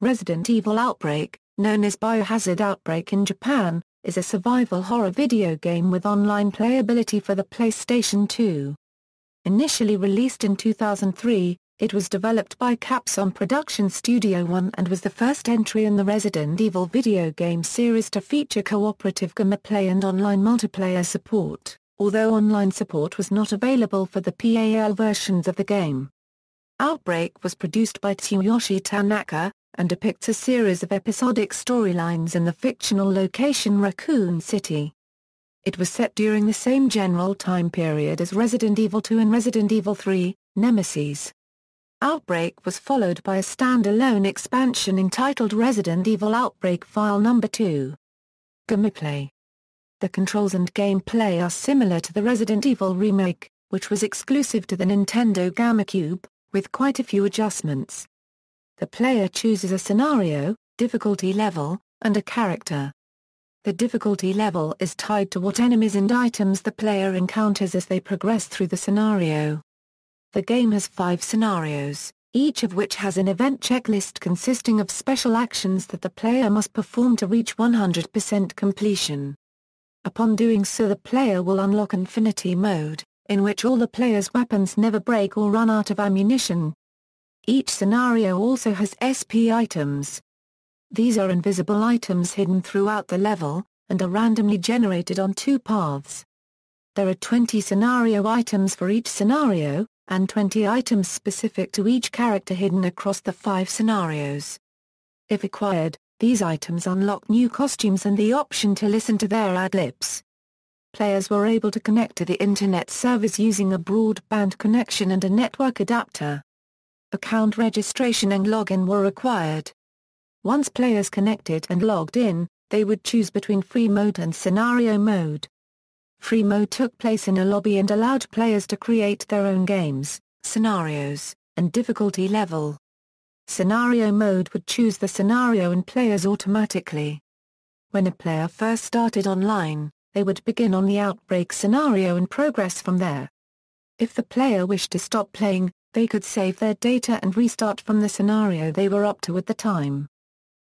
Resident Evil Outbreak, known as Biohazard Outbreak in Japan, is a survival horror video game with online playability for the PlayStation 2. Initially released in 2003, it was developed by Capcom Production Studio 1 and was the first entry in the Resident Evil video game series to feature cooperative gameplay and online multiplayer support, although online support was not available for the PAL versions of the game. Outbreak was produced by Tsuyoshi Tanaka, and depicts a series of episodic storylines in the fictional location Raccoon City. It was set during the same general time period as Resident Evil 2 and Resident Evil 3, Nemesis. Outbreak was followed by a standalone expansion entitled Resident Evil Outbreak File No. 2. Gameplay. The controls and gameplay are similar to the Resident Evil remake, which was exclusive to the Nintendo GameCube, with quite a few adjustments. The player chooses a scenario, difficulty level, and a character. The difficulty level is tied to what enemies and items the player encounters as they progress through the scenario. The game has 5 scenarios, each of which has an event checklist consisting of special actions that the player must perform to reach 100% completion. Upon doing so, the player will unlock Infinity Mode, in which all the player's weapons never break or run out of ammunition. Each scenario also has SP items. These are invisible items hidden throughout the level, and are randomly generated on 2 paths. There are 20 scenario items for each scenario, and 20 items specific to each character hidden across the 5 scenarios. If acquired, these items unlock new costumes and the option to listen to their ad-libs. Players were able to connect to the internet servers using a broadband connection and a network adapter. Account registration and login were required. Once players connected and logged in, they would choose between free mode and scenario mode. Free mode took place in a lobby and allowed players to create their own games, scenarios, and difficulty level. Scenario mode would choose the scenario and players automatically. When a player first started online, they would begin on the Outbreak scenario and progress from there. If the player wished to stop playing, they could save their data and restart from the scenario they were up to at the time.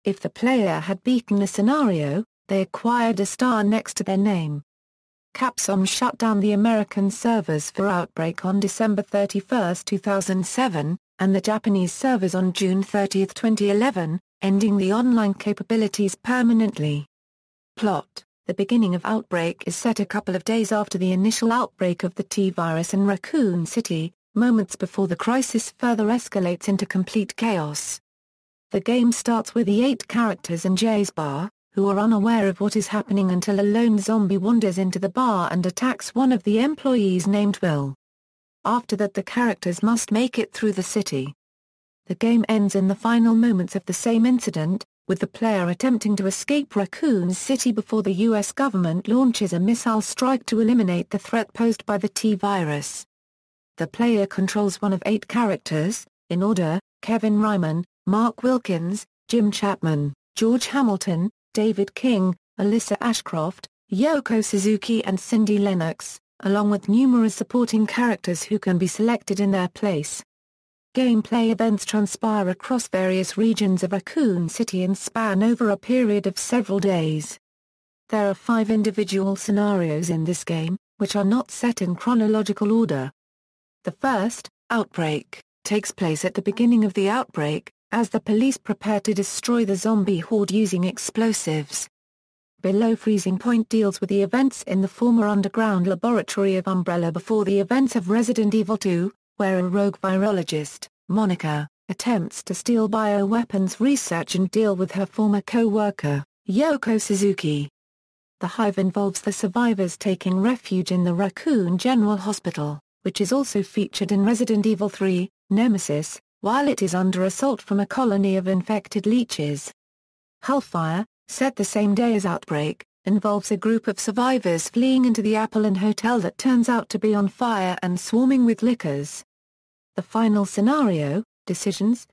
If the player had beaten a scenario, they acquired a star next to their name. Capcom shut down the American servers for Outbreak on December 31, 2007, and the Japanese servers on June 30, 2011, ending the online capabilities permanently. Plot. The beginning of Outbreak is set a couple of days after the initial outbreak of the T-virus in Raccoon City, moments before the crisis further escalates into complete chaos. The game starts with the 8 characters in Jay's bar, who are unaware of what is happening until a lone zombie wanders into the bar and attacks one of the employees named Will. After that, the characters must make it through the city. The game ends in the final moments of the same incident, with the player attempting to escape Raccoon City before the U.S. government launches a missile strike to eliminate the threat posed by the T-virus. The player controls one of 8 characters, in order: Kevin Ryman, Mark Wilkins, Jim Chapman, George Hamilton, David King, Alyssa Ashcroft, Yoko Suzuki and Cindy Lennox, along with numerous supporting characters who can be selected in their place. Gameplay events transpire across various regions of Raccoon City and span over a period of several days. There are 5 individual scenarios in this game, which are not set in chronological order. The first, Outbreak, takes place at the beginning of the outbreak, as the police prepare to destroy the zombie horde using explosives. Below Freezing Point deals with the events in the former underground laboratory of Umbrella before the events of Resident Evil 2, where a rogue virologist, Monica, attempts to steal bioweapons research and deal with her former co-worker, Yoko Suzuki. The Hive involves the survivors taking refuge in the Raccoon General Hospital, which is also featured in Resident Evil 3, Nemesis, while it is under assault from a colony of infected leeches. Hellfire, set the same day as Outbreak, involves a group of survivors fleeing into the Apple Inn hotel that turns out to be on fire and swarming with lickers. The final scenario, Decisions,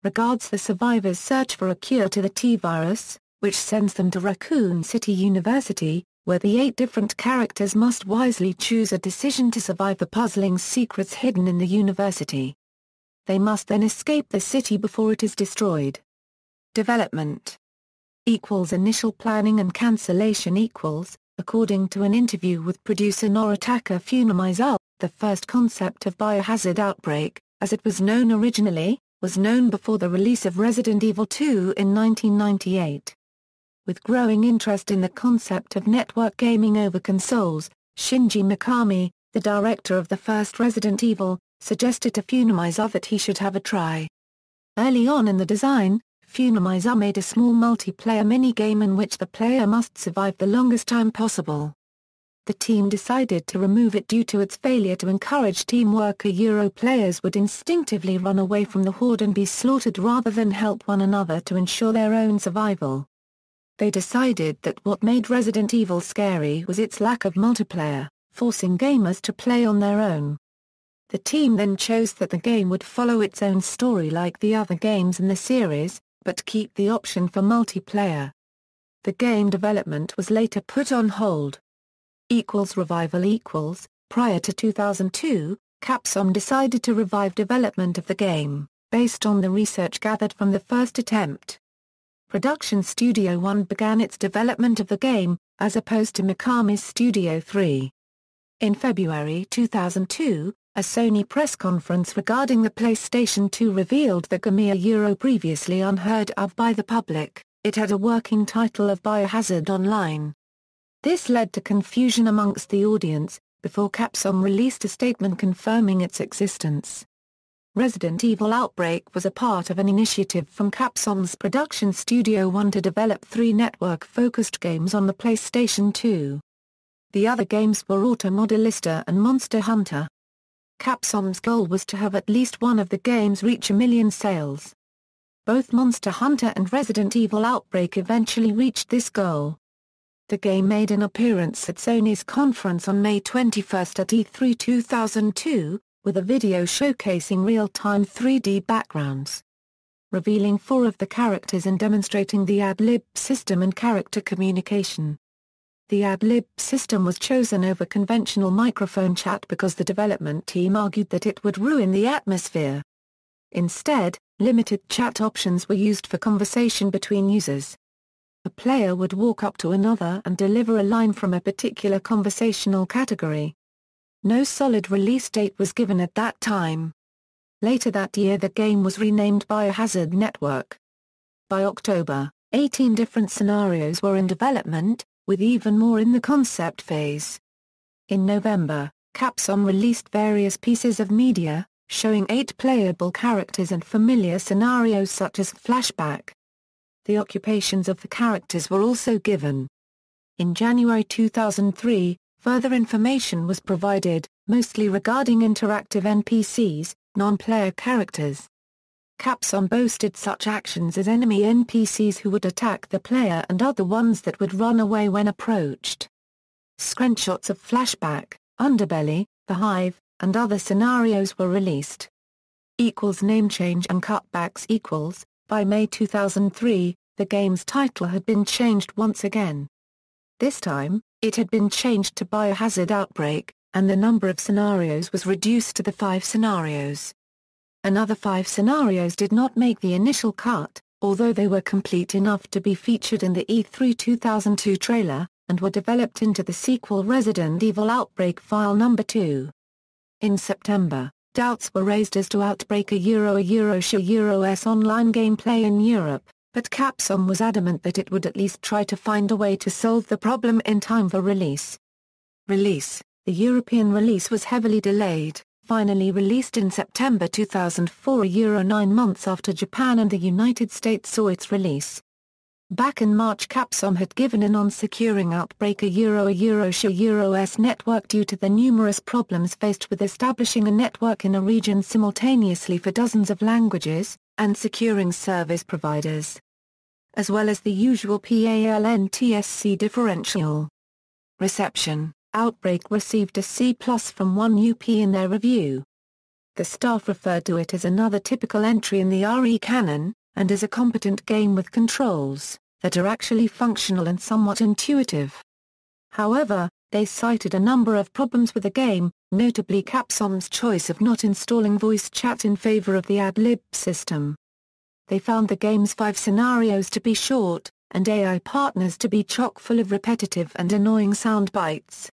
regards the survivors' search for a cure to the T-virus, which sends them to Raccoon City University, where the 8 different characters must wisely choose a decision to survive the puzzling secrets hidden in the university. they must then escape the city before it is destroyed. Development initial planning and cancellation according to an interview with producer Noritaka Funamiya, the first concept of Biohazard Outbreak, as it was known originally, was known before the release of Resident Evil 2 in 1998. With growing interest in the concept of network gaming over consoles, Shinji Mikami, the director of the first Resident Evil, suggested to Funamiya that he should have a try. Early on in the design, Funamiya made a small multiplayer minigame in which the player must survive the longest time possible. The team decided to remove it due to its failure to encourage teamwork. Players would instinctively run away from the horde and be slaughtered rather than help one another to ensure their own survival. They decided that what made Resident Evil scary was its lack of multiplayer, forcing gamers to play on their own. The team then chose that the game would follow its own story like the other games in the series, but keep the option for multiplayer. The game development was later put on hold. Revival Prior to 2002, Capcom decided to revive development of the game, based on the research gathered from the first attempt. Production Studio 1 began its development of the game, as opposed to Mikami's Studio 3. In February 2002, a Sony press conference regarding the PlayStation 2 revealed that game previously unheard of by the public, it had a working title of Biohazard Online. This led to confusion amongst the audience, before Capcom released a statement confirming its existence. Resident Evil Outbreak was a part of an initiative from Capcom's Production Studio 1 to develop 3 network-focused games on the PlayStation 2. The other games were Automodelista and Monster Hunter. Capcom's goal was to have at least one of the games reach 1 million sales. Both Monster Hunter and Resident Evil Outbreak eventually reached this goal. The game made an appearance at Sony's conference on May 21 at E3 2002, with a video showcasing real-time 3D backgrounds, revealing 4 of the characters and demonstrating the ad-lib system and character communication. The ad-lib system was chosen over conventional microphone chat because the development team argued that it would ruin the atmosphere. Instead, limited chat options were used for conversation between users. A player would walk up to another and deliver a line from a particular conversational category. No solid release date was given at that time. Later that year the game was renamed Biohazard Network. By October, 18 different scenarios were in development, with even more in the concept phase. In November, Capcom released various pieces of media, showing 8 playable characters and familiar scenarios such as flashback. The occupations of the characters were also given. In January 2003, further information was provided, mostly regarding interactive NPCs, non-player characters. Capcom boasted such actions as enemy NPCs who would attack the player and other ones that would run away when approached. Screenshots of Flashback, Underbelly, The Hive, and other scenarios were released. Name change and cutbacks. By May 2003, the game's title had been changed once again. This time, it had been changed to Biohazard Outbreak, and the number of scenarios was reduced to the 5 scenarios. Another 5 scenarios did not make the initial cut, although they were complete enough to be featured in the E3 2002 trailer, and were developed into the sequel Resident Evil Outbreak File No. 2. In September, doubts were raised as to Outbreak Euro's online gameplay in Europe, but Capcom was adamant that it would at least try to find a way to solve the problem in time for release. The European release was heavily delayed, finally released in September 2004, 9 months after Japan and the United States saw its release. Back in March, Capcom had given in on securing Outbreak Euro's network due to the numerous problems faced with establishing a network in a region simultaneously for dozens of languages, and securing service providers, as well as the usual PALNTSC differential. Reception: Outbreak received a C+ from 1UP in their review. The staff referred to it as another typical entry in the RE canon, and as a competent game with controls that are actually functional and somewhat intuitive. However, They cited a number of problems with the game, notably Capcom's choice of not installing voice chat in favor of the ad-lib system. They found the game's 5 scenarios to be short, and AI partners to be chock full of repetitive and annoying sound bites.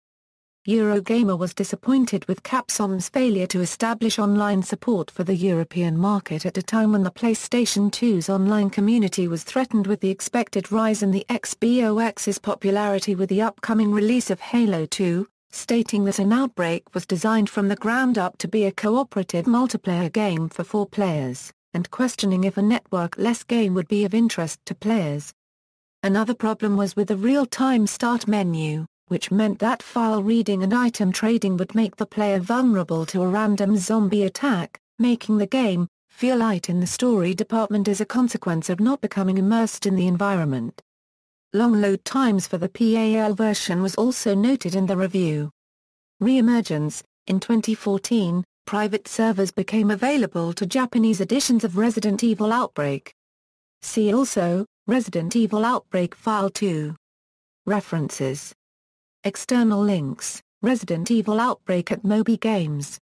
Eurogamer was disappointed with Capcom's failure to establish online support for the European market at a time when the PlayStation 2's online community was threatened with the expected rise in the Xbox's popularity with the upcoming release of Halo 2, stating that an Outbreak was designed from the ground up to be a cooperative multiplayer game for 4 players, and questioning if a network-less game would be of interest to players. Another problem was with the real-time start menu, which meant that file reading and item trading would make the player vulnerable to a random zombie attack, making the game feel light in the story department as a consequence of not becoming immersed in the environment. Long load times for the PAL version was also noted in the review. Re-emergence: in 2014, private servers became available to Japanese editions of Resident Evil Outbreak. See also, Resident Evil Outbreak File 2. References. External links: Resident Evil Outbreak at Moby Games.